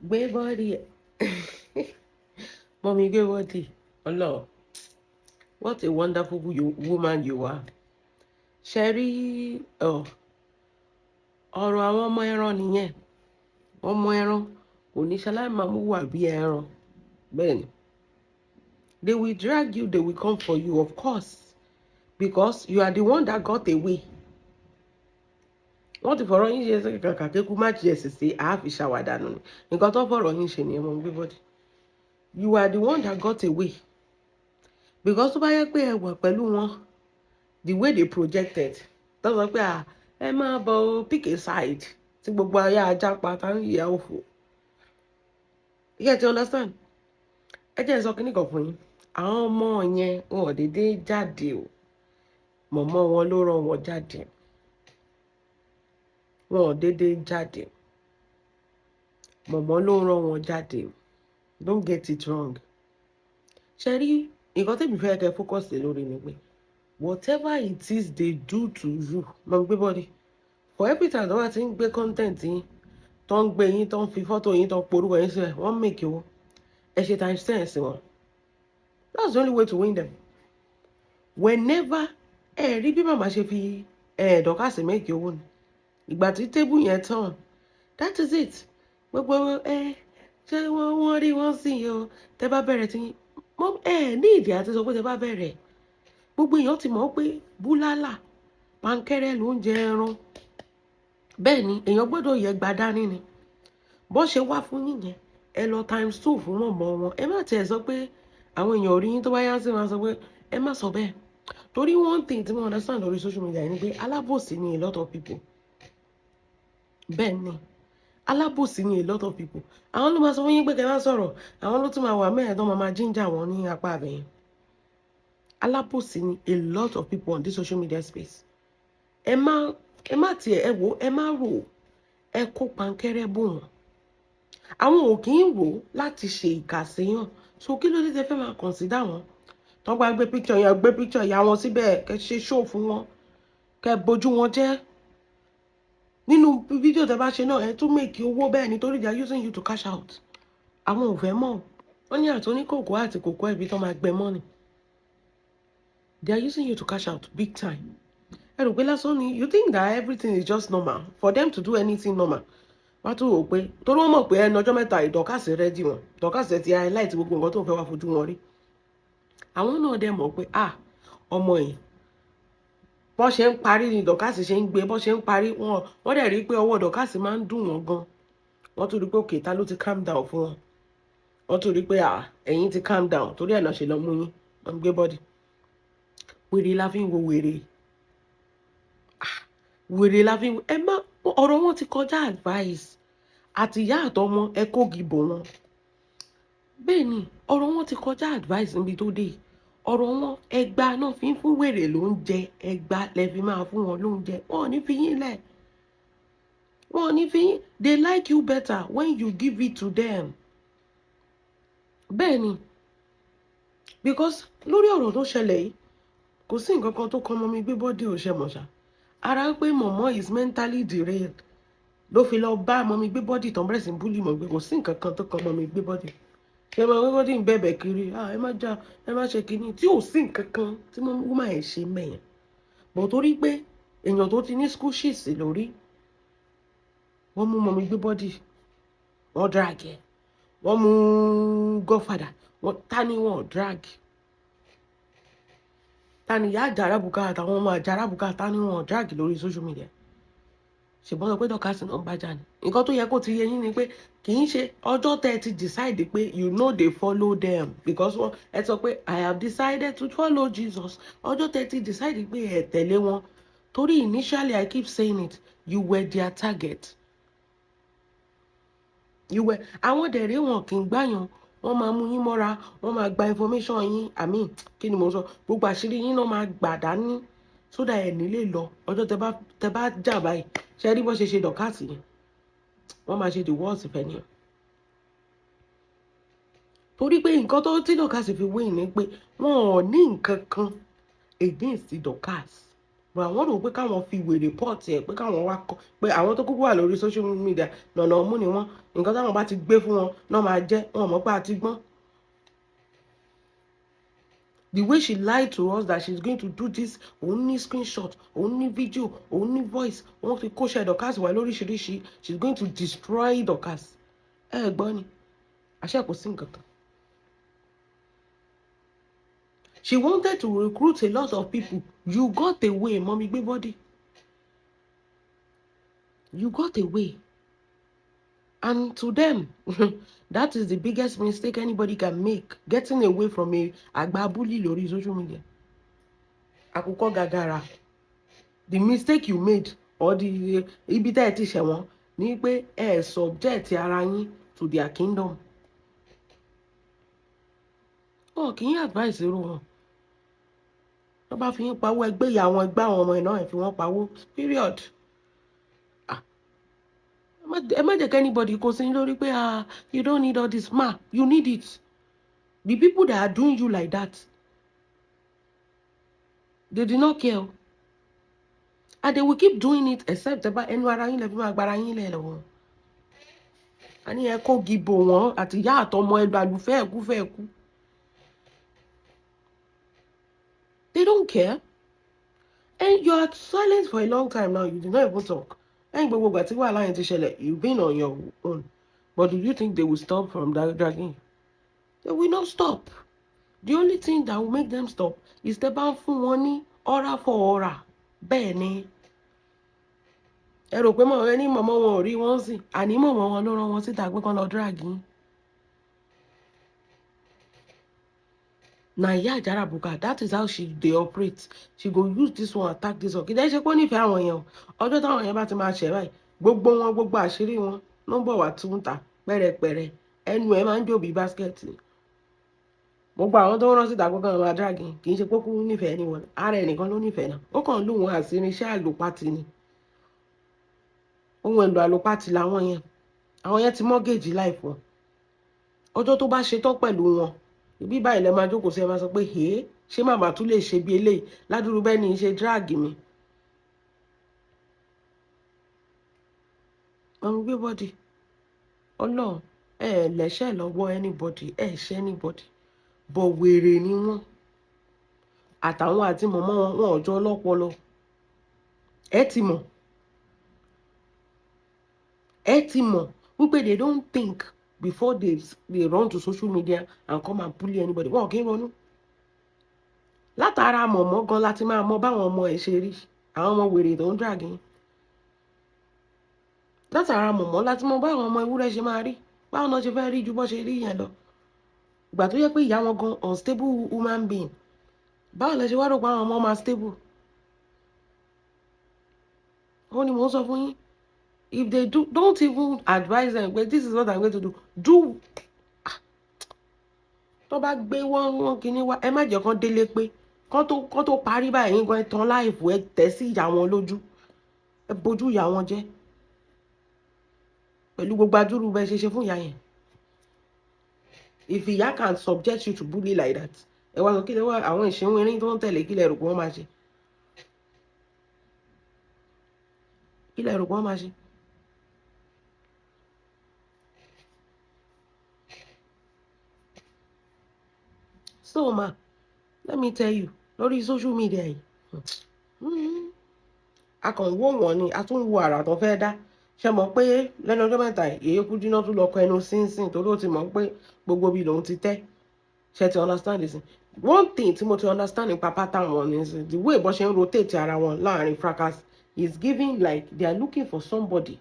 Gbé body. Mommy, gbé body. Allah, what a wonderful woman you are. Sherry, oh, ọ̀rọ̀ àwọn ọmọ ẹran nìyẹn. Ọmọ ẹran kò ní ṣaláì máa mú wà bí ẹran. Bẹ́ẹ̀ni. They will drag you, they will come for you, of course. Because you are the one that got away. Wọ́n ti fọ̀rọ̀ yín ṣe kàkà kékú má tiẹ̀ sì sí àáfi ṣàwàdànù ni. Nǹkan tó fọ̀rọ̀ yín ṣe nìyẹn mọ́ gbébọ́dì. You are the one that got away. Because tó bá yẹ pé ẹ wà pẹ̀lú wọn, the way they projected, tó sọ pé ẹ máa bọ̀ pick a side tí gbogbo ayé ajá pátá ń yíya òfò. You get to understand? Ẹ jẹ́ sọ kíní kan fún yín. Àwọn ọmọ yẹn wọn ò dédé jáde o. Mọ̀mọ́ wọn ló rán wọn jáde. Wọn ò dédé jáde. Mọ̀mọ́ ló rán wọn jáde. Don't get it wrong. Ṣé rí nǹkan tẹ́mi fẹ́ kẹ́ focus lórí ni pé whatever it is they do to you, mo gbé body. For every time tó bá ti ń gbé content yín, tó ń gbé yín, tó ń fi fọ́tò yín, tó ń porúkọ yín sílẹ̀, wọ́n make owó. Ẹ ṣe times 10 sí wọn. That's the only way to win them. Whenever rí bí màmá ṣe fi dọ́kàsì make owó ni. Ìgbà tí tébù yẹn tán, that is it. Gbogbo ṣé wọ́n rí wọ́n sì yìí o, tẹ́ bá bẹ̀rẹ̀ tí ní ìdí àti sọ pé tẹ́ bá bẹ̀rẹ̀. Gbogbo èèyàn ti mọ̀ pé búlálà pankẹ́rẹ́ ló ń jẹ ẹran. Bẹ́ẹ̀ ni èèyàn gbọ́dọ̀ yẹ gba dání ni. Bó ṣe wá fún yín yẹn, ẹ lọ times 2 fún mọ̀mọ́ wọn. Ẹ má tiẹ̀ sọ pé àwọn èèyàn rí yín tó bá yá sí wọn sọ pé ẹ má sọ bẹ́ẹ̀. Torí one thing tí mo understand lórí social media ni pé alábòsí ni a lot of people. Bẹ́ẹ̀ ni alábòsí ni a lot of people. Àwọn ló máa sọ fún yín pé kẹ́ bá sọ̀rọ̀, àwọn ló tún máa wà mẹ́rin tó máa ginger wọn ní apá àbẹ̀yìn. Alábòsí ni a lot of people on this social media space. Ẹ má tiẹ̀ ẹ wò, ẹ má rò, ẹ kó pankẹ́rẹ́ bò wọ́n. Àwọn ò kì í rò láti ṣe ìkàsíyàn. So kí ló dé tẹ́ fẹ́ máa consider wọn? Tó bá gbé picture yẹn, gbé picture ìyá wọn síbẹ̀, kẹ́ ṣe show fún wọn, kẹ́ bójú wọn jẹ́. Nínú fídíò tẹ́ bá ṣe náà, ẹ tún make owó bẹ́ẹ̀ nítorí they are using you to cash out. Àwọn ò fẹ́ mọ̀. Wọ́n ní àtúní kòkó àti kòkó ẹbí tó máa gbẹ mọ́ ni. They are using you to cash out big time. Ẹ rò pé lásán ni, you think that everything is just normal for them to do anything normal. Wọ́n tún rò pé torí wọ́n mọ̀ pé ẹnu ọjọ́ mẹ́ta ìdọ̀kásì rẹ̀ dì wọ́n. Dọ̀kásì ti highlight gbogbo nǹkan tó ń fẹ́ wá fojú wọn rí. Àwọn náà dẹ̀ mọ̀ pé ọmọ yìí bọ́ ṣe ń parí ni dọ̀kásì ṣe ń gbé, bọ́ ṣe ń parí wọ́n dẹ̀ rí pé ọwọ́ dọ̀kásì máa ń dùn wọ́n gan. Wọ́n tún rí pé òkè ta ló ti calm down fún wọn. Wọ́n tún rí pé ẹ̀yin ti calm down torí ẹ̀ náà ṣe lọ mú yín wọ́n gbé bọ́dì. Wèrè la fi ń wo wèrè. Wèrè la fi ń wo ọ̀rọ̀ wọn ti kọjá advice. Àti ìyá àtọmọ ẹ kó gìbò wọn. Bẹ́ẹ̀ ni ọ̀rọ̀ wọn ti kọjá advice níbi tó dé. Ọ̀rọ̀ wọn ẹgbà náà fi ń fún wèrè lóúnjẹ, ẹgbà lẹ fi máa fún wọn lóúnjẹ. Wọn ò ní fi yín lẹ̀. Wọn ò ní fi yín. They like you better when you give it to them. Bẹ́ẹ̀ ni because lórí ọ̀rọ̀ tó ṣẹlẹ̀ yìí kò sí nǹkan kan tó kọ́ ọmọ mi gbé bọ́dì ò ṣe mọ̀ṣá. Ara pé mọ̀mọ́ is mentally derailed ló fi lọ bá ọmọ mi gbé bọ́dì tán bẹ̀rẹ̀ sí ń búlì mọ̀ gbé kò sí nǹkan kan tó kọ́ ọmọ mi gbé bọ́dì. Ṣé ọmọ gbé bọ́dì ń bẹ̀bẹ̀ kiri ẹ má já ẹ má ṣe kinní tí ò sí nǹkan kan tí mo máa ẹ̀ ṣe mẹ́yìn. Bọ̀ torí pé èèyàn tó ti ní school shit lórí wọ́n mú ọmọ mi gbé bọ́dì wọ́n drag ẹ̀ wọ́n mú godfather wọ́n ta ni wọ́n drag. Tani ìyá àjàràbùkà àtàwọn ọmọ àjàràbùkà ta ni wọ́n drag lórí social media. Ṣùgbọ́n sọ pé dọ́kàsì náà ń bá jà ní. Nǹkan tó yẹ kó ti yé yín ni pé kì í ṣe ọjọ́ tẹ́ ẹ ti decide pé you know they follow them because ẹ sọ pé I have decided to follow Jesus. Ọjọ́ tẹ́ ẹ ti decide pé ẹ tẹ̀lé wọn torí initially I keep saying it you were their target. You were àwọn dẹ̀rẹ́ wọn kì í gbàyàn wọ́n máa mú yín mọ́ra wọ́n máa gba information yín kí ni mo sọ gbogbo àṣírí yín náà máa gbà dání sódà ẹ̀ nílé lọ ọjọ́ tẹ bá jà báyìí ṣe rí bó ṣe ṣe dọ̀kásì yẹn wọ́n máa ṣe the worst fẹ́ ni. Torí pé nǹkan tó tí dọ̀kásì fi wéyìn ni pé wọn ò ní nǹkan kan against dọ̀kásì but àwọn rò pé káwọn fi wèrè pọ́ọ̀tì ẹ̀ pé káwọn wá kọ́ pé àwọn tó kúkú wà lórí social media lọ́nà ọmú ni wọ́n nǹkan táwọn bá ti gbé fún wọn náà máa jẹ́ wọn mọ̀ pé a ti gbọ́n. The way she lied to us that she's going to do this, òun ní screenshot, òun ní video, òun ní voice, òun fi kó ṣe Dorcas wà lóríṣiríṣi, she's going to destroy Dorcas. Gbọ́ ni, àṣẹ kò sí nǹkan kan. She wanted to recruit a lot of people. You got away, mommy, gbé body. You got away. And to them, that is the biggest mistake anybody can make, getting away from a àgbà bully lórí social media. Àkùkọ gàgàrà. The mistake you made, or the ibi tẹ́ ẹ ti ṣẹ̀wọ̀n, ní pé ẹ subject ara yín to their kingdom. Oh, kì í advice irú wọn. Tó bá fi yín pawó ẹgbẹ́ ìyá wọn ẹgbẹ́ àwọn ọmọ ẹ̀ náà ẹ̀ fi wọ́n pawó. Period. Ẹ má jẹ́ kí anybody kó sí lórí pé you don't need all this. Ma, you need it. The people that are doing you like that, they do not care. And they will keep doing it except ẹnu ara yín lẹ́bí máa gbára yín lẹ̀ lọ́wọ́. A ní ẹ kó gìbò wọn àti ìyá àtọmọ ẹlú àlùfẹ́ ẹ̀kú fẹ́ ẹ̀kú. They don't care. And you are silent for a long time now. You did not even talk. And gbogbo ìgbà tí wàhálà yẹn ti ṣẹlẹ̀, you've been on your own. But do you think they will stop from dragging? They will not stop. The only thing that will make them stop is the ban fún wọn ní aura for aura. Bẹ́ẹ̀ ni. Ẹ rò pé mọ̀ ẹni mọ̀mọ́ wọn ò rí wọn sí. Àní mọ̀mọ́ wọn ló rán wọn síta pé kán lọ dragging. Na ìyá àjàrà bùkà, that is how they operate. She go use this one attack this one. Kì í dẹ́ ṣe pé ó nífẹ̀ẹ́ àwọn èèyàn. Ọjọ́ táwọn èèyàn bá ti máa ṣẹ̀ báyìí, gbogbo wọn gbogbo àṣírí wọn ló ń bọ̀ wá tún ta pẹ́rẹpẹ̀rẹ. Ẹnu ẹ̀ máa ń jò bí báskẹ̀tì. Gbogbo àwọn tó ń rán síta gbogbo àwọn dragging kì í ṣe pé kó nífẹ̀ẹ́ ni wọn. Ara ẹnìkan ló nífẹ̀ẹ́ náà. Ó kàn lù wọn àṣírí iṣẹ́ àlòpàtì ni. Ohun èlò àlòpàtì làwọn yẹn. Àwọn yẹn ti mortgage life wọn. Ọjọ́ tó bá ṣe tán pẹ̀lú wọn, ibi báyìí lẹ máa jókòó sí ẹ máa sọ pé ṣé màmá tún lè ṣe bí eléyìí ládùúrú bẹ́ẹ̀ ni ṣe drag mi. Ọmọ gbé bọ́dì ọlọ́run lẹ́ṣẹ̀ lọ́wọ́ anybody ṣe anybody bọ̀ wèrè ni wọ́n àtàwọn àti mọ̀mọ́ wọn ọjọ́ ọlọ́pọlọ ẹ ti mọ̀ wípé they don't think before they run to social media and come and bully anybody. Wọn kì í ronú. Látara mọ̀mọ́ gan láti máa mọ báwọn ọmọ ẹ̀ ṣe rí, àwọn ọmọ wèrè tó ń drag yín. Látara mọ̀mọ́ láti mọ báwọn ọmọ ewúrẹ́ ṣe máa rí, báwọn náà ṣe fẹ́ rí ju bọ́ ṣe rí yẹn lọ. Ìgbà tó yẹ pé ìyá wọn gan unstable human being, báwo lẹ ṣe wá rò pé àwọn ọmọ máa stable? Ó ní mò ń sọ fún yín. If they don't even advise them, but this is what I'm going to do. Tó bá gbé wọ́n kíní wá, ẹ má jẹ́ kán délé pé kán tó parí báyìí gan tán láìfù ẹ tẹ̀ sí ìyá wọn lójú. Ẹ bójú ìyá wọn jẹ́. Pẹ̀lú gbogbo adúrú bẹ́ẹ̀ ṣe fún ìyá yẹn. If ìyá can subject you to bully like that, ẹ wá sọ kí lè wá àwọn ìṣẹ́wọ̀n erin tó ń tẹ̀lé kí lè rò pé wọ́n máa ṣe. Kí lè rò pé wọ́n máa ṣe. So ma, let me tell you, lórí social media yìí, a kàn wò wọ́n ni, a tún wo àrà tó fẹ́ dá. Ṣé mọ̀ pé lẹ́nu ọjọ́ mẹ́ta Yèyé Kúdí náà tún lọ kọ ẹnu sínsìn torí ó ti mọ̀ pé gbogbo bí lòun ti tẹ́. Ṣé ti understand this? One thing tí mo ti understand nípa pattern wọn is the way bó ṣe ń rotate ara wọn láàrin fracas is giving like they are looking for somebody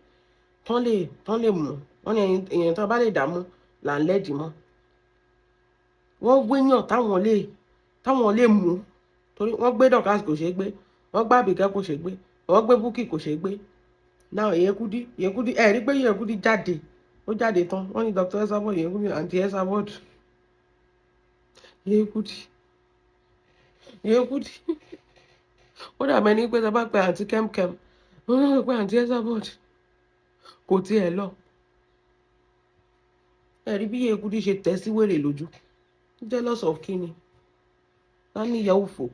tán lè mú. Wọ́n ní èèyàn tó bá lè dààmú là ń lẹ́dìí mọ́. Wọ́n gbéyàn táwọn lè mú torí wọ́n gbé Dorcas kò ṣeé gbé, wọ́n gbé Àbíkẹ́ kò ṣeé gbé, wọ́n gbé Bukky kò ṣeé gbé. Now Yèyé Kúdí rí pé Yèyé Kúdí jáde tán wọ́n ní Dr. Esabod Yèyé Kúdí àǹtí Esabod Yèyé Kúdí ó dàbẹ̀ ní pé tá bá pe àǹtí kẹ́mkẹ́m wọ́n náà pé àǹtí Esabod kò tiẹ̀ lọ. Rí bí Yèyé Kúdí ṣe tẹ̀ sí wèrè lójú. Jealous of kíni? Tá ní ìyá òfò.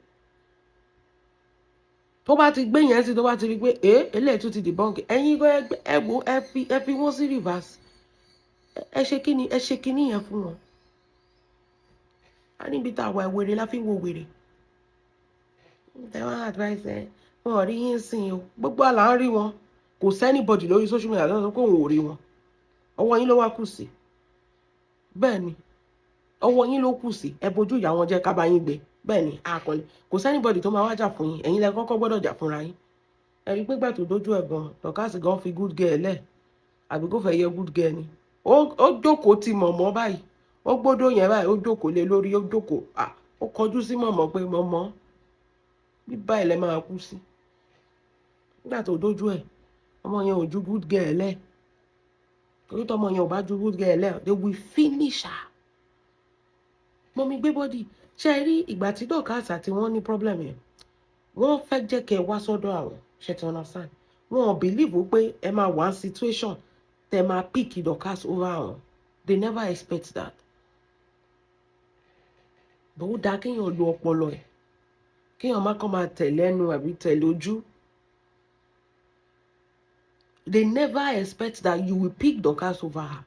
tó bá ti gbé yẹn sí tó bá ti rí pé eléyìí tún ti debunk ẹ̀yin ẹ wo ẹ fi wọ́n sí reverse ẹ ṣe kíní yẹn fún wọn. a níbi tá a wà wèrè la fi ń wo wèrè. ẹ wá advice ẹ wọn ò rí yín sìn o gbogbo àlà ń rí wọn kò sẹ́nibọ̀dì lórí social media lọ́sọ̀ pé òun ò rí wọn ọwọ́ yín ló wá kù sí bẹ́ẹ̀ ni ọwọ́ yín ló kù sí ẹ bójú ìyá wọn jẹ́ ká bá yín gbé bẹ́ẹ̀ ni àkọlé kò sẹ́nibọ̀dì tó máa wá jà fún yín ẹ̀yin lẹ kọ́kọ́ gbọ́dọ̀ jà fúnra yín ẹ rí pé gbà tó dójú ẹ̀ gan Dorcas gan fi good girl lẹ̀ àbí kò fẹ́ yẹ good girl ni ó jókòó ti mọ̀mọ́ báyìí ó gbódò yẹn báyìí ó jókòó lé lórí ó jókòó ó kọjú sí mọ̀mọ́ pé mọ̀mọ́ bí báyìí lẹ máa kú sí nígbà tó dójú ẹ̀ ọmọ yẹn ò ju good girl lẹ̀ torí tọmọ yẹn ò bá ju good girl lẹ̀ they will finish her. Mọ́mí gbé bọ́dì ṣe rí ìgbà tí Dorcas àti wọ́n ní problem yẹn wọ́n fẹ́ jẹ́ kẹ́ ẹ wá sọ́dọ̀ àwọn ṣe ti understand wọn ò believe pé ẹ máa wà situation tẹ máa pick Dorcas over àwọn they never expect that. bó dáa kéèyàn lo ọpọlọ ẹ̀ kéèyàn má kàn máa tẹ̀lé ẹnu àbí tẹ̀lé ojú. They never expect that you will pick Dorcas over her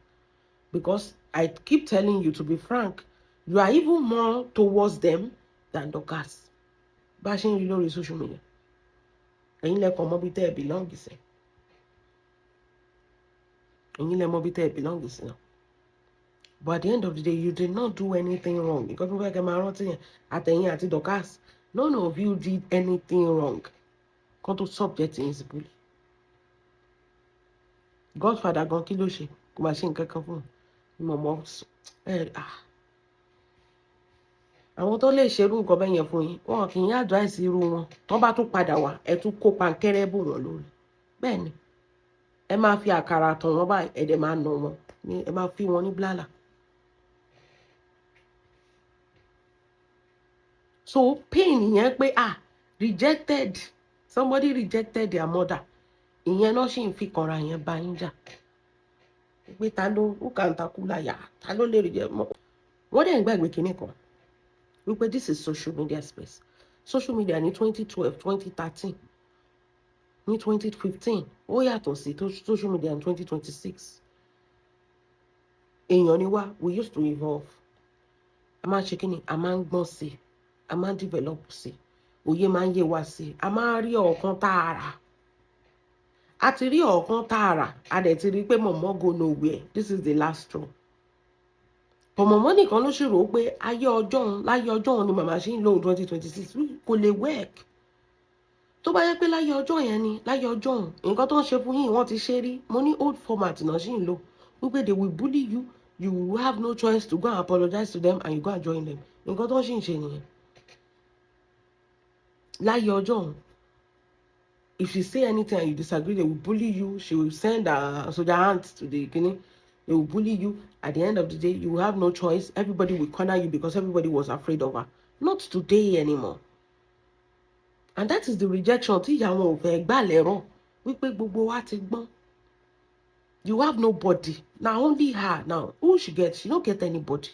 because I keep telling you to be frank you are even more towards them than Dorcas. bá a ṣe ń rí lórí social media ẹ̀yin lẹ́kọ̀ọ́ mọ́ bí tẹ́ ẹ belong sí ẹ̀yin lẹ́ mọ́ bí tẹ́ ẹ belong sí náà but at the end of the day you did not do anything wrong because people like máa rántí yẹn àtẹ̀yìn àti Dorcas none of you did anything wrong kan tó subject yín sí bully. Godfather gan kí ló ṣe kò bá ṣe nǹkan kan fún un mọ̀mọ́ àwọn tó lè ṣerú nǹkan bẹ́ẹ̀ yẹn fún yín wọn kì í advice irú wọn tó bá tún padà wá ẹ tún kó pankẹ́rẹ́ bò wọ́n lórí bẹ́ẹ̀ ni ẹ máa fi àkàrà tàn wọ́n báyìí ẹ dẹ̀ máa nà wọ́n ẹ máa fi wọn ní blálà. so pain yẹn pé rejected somebody rejected their mother ìyẹn náà sì ń fi kanra yẹn bá yín jà pé ta ló ó kà ń takú láyà ta ló lè reject mọ́ wọ́n dẹ̀ ń gbàgbé kinní kan wípé this is social media space social media ní 2012 2013 ní 2015 ó yàtọ̀ sí social media ní 2026 èèyàn ni wá we used to evolve a máa ń ṣe kíni a máa ń gbọ́n sí i a máa ń develop sí i òye máa ń yé wa sí i a máa ń rí ọ̀kan tààrà a ti rí ọ̀kan tààrà a dẹ̀ ti rí pé mọ̀mọ́ go nowhere this is the last straw. Mọ̀mọ́ nìkan ló ṣòro pé láyé ọjọ́ òun ni màmá ṣe ń lò 2026 kò lè work. tó bá yẹ pé láyé ọjọ́ yẹn ni láyé ọjọ́ òun nǹkan tó ń ṣe fún yín wọ́n ti ṣe rí mo ní old format náà ṣì ń lò wípé they will bully you you have no choice to go and apologize to them and you go and join them nǹkan tó ń ṣì ń ṣe nìyẹn. láyé ọjọ́ òun if you say anything and you disagree they will bully you she will send her soldier hands to the kini they will bully you at the end of the day you will have no choice everybody will corner you because everybody was afraid of her not today anymore and that is the rejection tí ìyá wọn ò fẹ́ gbà lẹ́rọ̀ wípé gbogbo wa ti gbọ́n you have nobody na only her now who she get she no get anybody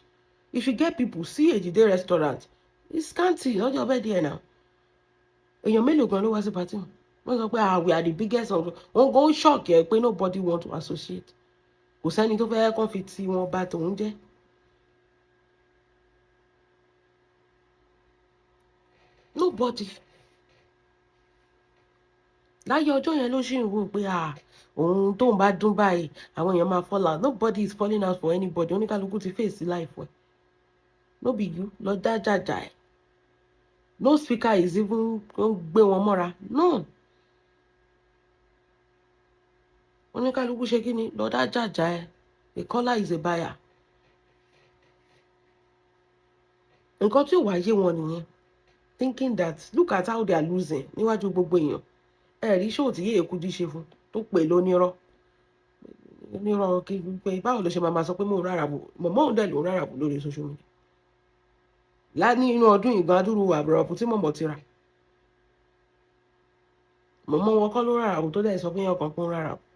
if she get people see Ejide restaurant it's scanty lọ́jọ́ bẹ́ẹ̀ díẹ̀ náà èèyàn mélòó gan ló wá sí party wọ́n sọ pé we are the biggest of wọn gan shock ẹ pé nobody want to associate kò sẹ́ni tó fẹ́ kàn fi tí wọn bá tòun jẹ́. nobody láyé ọjọ́ yẹn ló ṣì ń wò pé òun tóun bá dún báyìí àwọn èèyàn máa fall out nobody is falling out for anybody oníkálukú ti face life ẹ̀ no be you lọ dá jàjà ẹ̀ no speaker is even gbé wọn mọ́ra no oníkálukú ṣe kí ni lọ dá jàjà ẹ̀ a caller is a buyer nǹkan tí ò wá yé wọn nìyẹn thinking that look at how they are losing níwájú gbogbo èèyàn ẹ̀rí ṣóò tí yéé kú díṣe fún tó pè lónírọ́ kí pé báwo ló ṣe máa sọ pé mò ń rárá bò mọ̀mọ́ òun dẹ̀ ló ń rárá bò lórí social media ní inú ọdún ìgbà dúró àbúrọ̀pù tí mọ̀mọ́ ti rà mọ̀mọ́ wọn kọ́ ló rárá bò tó dẹ̀ sọ pé yẹn ọkàn kún rárá bò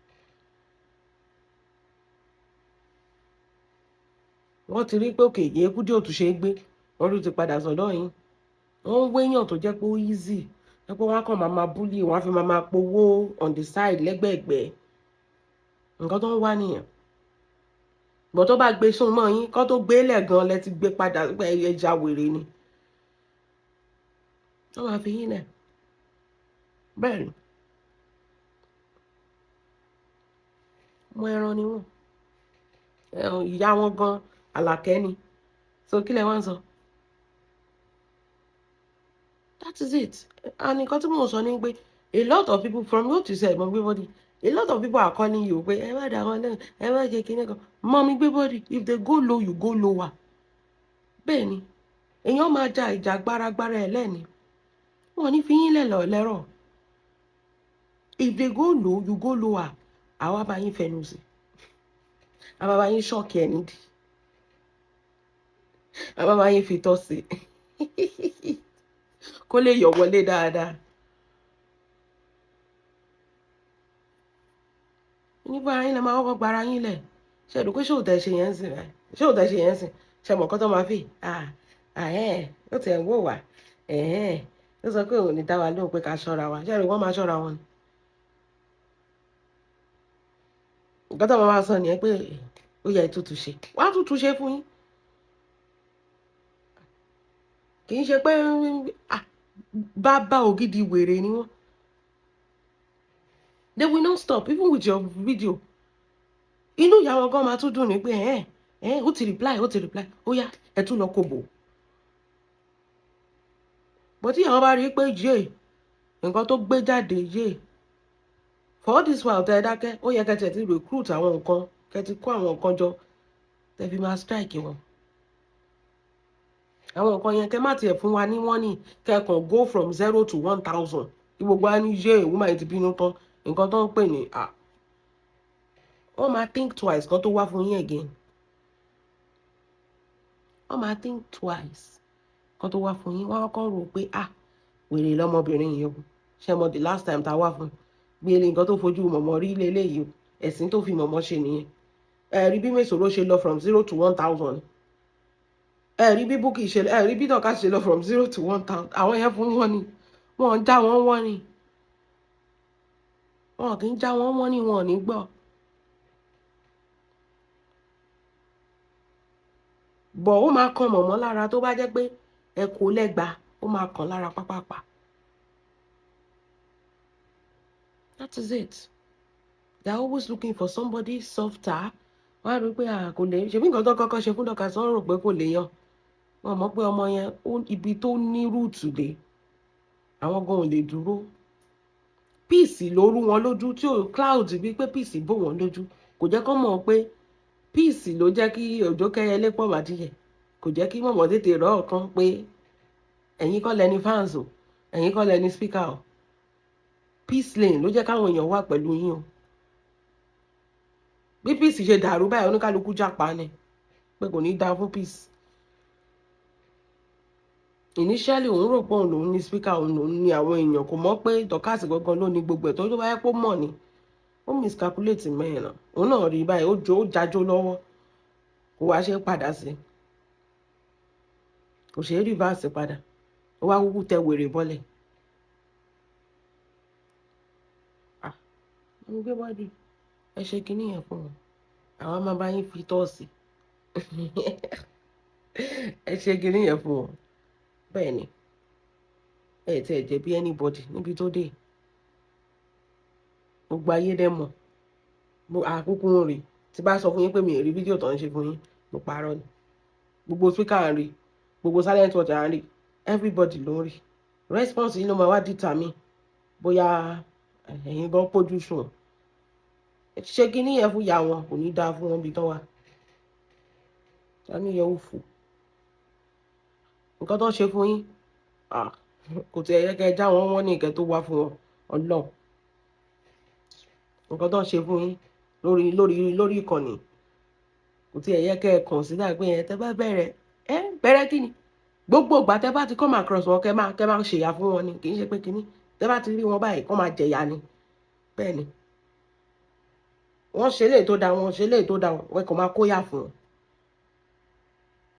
wọ́n ti rí pé òkè yéé kú dé òtún ṣe é gbé wọ́n tún ti padà sọ̀dọ̀ yín wọ́n ń wéyàn tó jẹ́ pé ó easy ẹ pé wọ́n á kàn máa búlì, wọ́n á fi máa powó on the side lẹ́gbẹ̀ẹ́gbẹ́. Nǹkan tó ń wá nìyẹn. Bọ̀ tó bá gbé sún mọ́ yín kó tó gbé lẹ̀ gan lẹ ti gbé padà pé ẹja wèrè ni. Wọ́n máa fi yín lẹ̀. Bẹ́ẹ̀ ni. Ọmọ ẹran ni wọ́n. Ìyá wọn gan Àlàkẹ́ ni. So kí lẹ wá ń sọ? That is it. And nǹkan tí mò ń sọ ni pé a lot of people from what you said, mom, everybody, a lot of people are calling you pé ẹ má dà wọn lẹ́nu, ẹ má jẹ́ kíní kan. Mom, everybody, if they go low, you go lower. Bẹ́ẹ̀ ni. Èèyàn máa ja ìjà gbáragbára ẹ̀ lẹ́ni. Wọ́n ní fi yín lẹ́rọ̀. If they go low, you go lower. Àwa bá yín fẹnu sí. Àwa bá yín ṣọ́ọ̀kì ẹ̀ nídìí. Àwa bá yín fi tọ́ sí. Kó lè yọ̀ wọlé dáadáa. Nígbà yín lè máa kọ́kọ́ gbára yín lẹ̀. Ṣé ẹ̀dùn pé ṣé ò tẹ̀ ṣe yẹn sìn rẹ̀? Ṣé ò tẹ̀ ṣe yẹn sìn? Ṣé mọ̀ nǹkan tó máa fi? Ó tẹ̀ ń wò wá. Ó sọ pé òun ní dá wa lóhùn pé ká ṣọ́ra wa. Ṣé ẹ̀rù wọ́n máa ṣọ́ra wọn ni? Nǹkan tó máa sọ nìyẹn pé ó yẹ ìtútù ṣe. Wọ́n á tútù ṣe fún yín. Kì í ṣe pé bàbá ògidì wèrè ni wọ́n. They will not stop even with your video. Inú ìyá wọn gan máa tún dùn ní pé ó ti reply. Ó yá ẹ tún lọ kóbò. But tí àwọn bá rí pé nǹkan tó gbé jáde for all this while tẹ́ ẹ dákẹ́, ó yẹ kẹ́ ti recruit àwọn nǹkan, kẹ́ ti kó àwọn nǹkan jọ tẹ́ fi máa strike wọn. Àwọn nǹkan yẹn kẹ́ má tiẹ̀ fún wa ní warning, kẹ́ kàn go from 0 to 1,000. Kí gbogbo wa ní woman ti bínú tán. Nǹkan tó ń pè ní wọ́n máa think twice kan tó wá fún yín again. Wọ́n máa think twice kan tó wá fún yín. Wọ́n kọ́kọ́ rò pé wèrè lọ́mọbìnrin yìí o. Ṣé mo the last time tá a wá fún gbé nǹkan tó fojú mọ̀mọ́ rí lélẹ́yìí o. Ẹ̀sìn tó fi mọ̀mọ́ ṣe nìyẹn. Ẹ rí bí Mèsòrò ṣe lọ from 0 to 1,000. Ẹ rí bí Bukky ṣe lọ, ẹ rí bí Dorcas ṣe lọ from 0 to 1,000. Àwọn yẹn fún wọn ni. Wọ́n já wọn wọ́n ni. Wọ́n kì í já wọn wọ́n ni, wọn ò ní gbọ́. Bọ̀ ó máa kan mọ̀mọ́ lára tó bá jẹ́ pé ẹ kò lẹ́gba, ó máa kan lára pápápá. That is it. They are always looking for somebody softer. Wọ́n á rí pé kò lè ṣe bí nǹkan tó kọ́kọ́ ṣe fún Dorcas, wọ́n rò pé kò lè yan. Wọ́n mọ̀ pé ọmọ yẹn ibi tó ní rúùtù dé, àwọn gan ò lè dúró. Peace ló rú wọn lójú, tí ò cloud bíi pé peace bò wọn lójú. Kò jẹ́ kó mọ̀ pé peace ló jẹ́ kí òjò kẹ́yẹlé pọ̀ màdíyẹ. Kò jẹ́ kí mọ̀mọ́ tètè rọ́ ọ̀kan pé ẹ̀yin kọ́ lẹni fans o, ẹ̀yin kọ́ lẹni speaker o. Peace lane ló jẹ́ káwọn èèyàn wà pẹ̀lú yín o. Bí peace ṣe dàrú báyìí oníkálukú jápa ni pé kò ní dáa fún peace. Initially òun rò pé òun lòun ní speaker, òun lòun ní àwọn èèyàn, kò mọ̀ pé Dorcas gangan ló ní gbogbo ẹ̀ tó bá yẹ kó mọ̀ ni. Ó miscalculate mẹ́rin náà. Òun náà rí báyìí ó jájó lọ́wọ́. Kò wá ṣe padà sí. Kò ṣe reverse padà. Ó wá kúkú tẹ wèrè bọ́lẹ̀. Mo gbé bọ́dì. Ẹ ṣe kinní yẹn fún wọn. Àwọn máa bá yín fi tọ́ọ̀sì. Ẹ ṣe kinní yẹn fún wọn. Bẹ́ẹ̀ ni. Ẹ ti ẹ̀ jẹ́ bí anybody níbi tó dé. Gbogbo ayé dẹ̀ mọ̀. Àkókò ń rí. Tí bá sọ fún yín pé mi ò rí fídíò tó ń ṣe fún yín, mo parọ́ ni. Gbogbo speaker ń rí. Gbogbo silent watcher ń rí. Everybody ló ń rí. Response yìí ló máa wá determine bóyá ẹ̀yin gan pójú sùn. Ṣé kinní yẹn fún ìyá wọn kò ní dáa fún wọn bí tán wà. Tani yẹ òfò. Nǹkan tó ń ṣe fún yín kò tiẹ̀ yẹ kẹ́ já wọn wọ́n ní ìkẹ́ tó wá fún wọn Ọlọ́run. Nǹkan tó ń ṣe fún yín lórí ìkànnì kò tiẹ̀ yẹ kẹ́ kàn sí láì pé tẹ́ bá bẹ̀rẹ̀ kí ni. Gbogbo ìgbà tẹ́ bá ti come across wọn kẹ́ máa ṣèyà fún wọn ni, kì í ṣe pé kinní. Tẹ́ bá ti rí wọn báyìí kọ́ máa jẹ̀yà ni. Bẹ́ẹ̀ ni. Wọ́n ṣe léè tó dá wọn, wọ́n kàn máa kóyà fún wọn.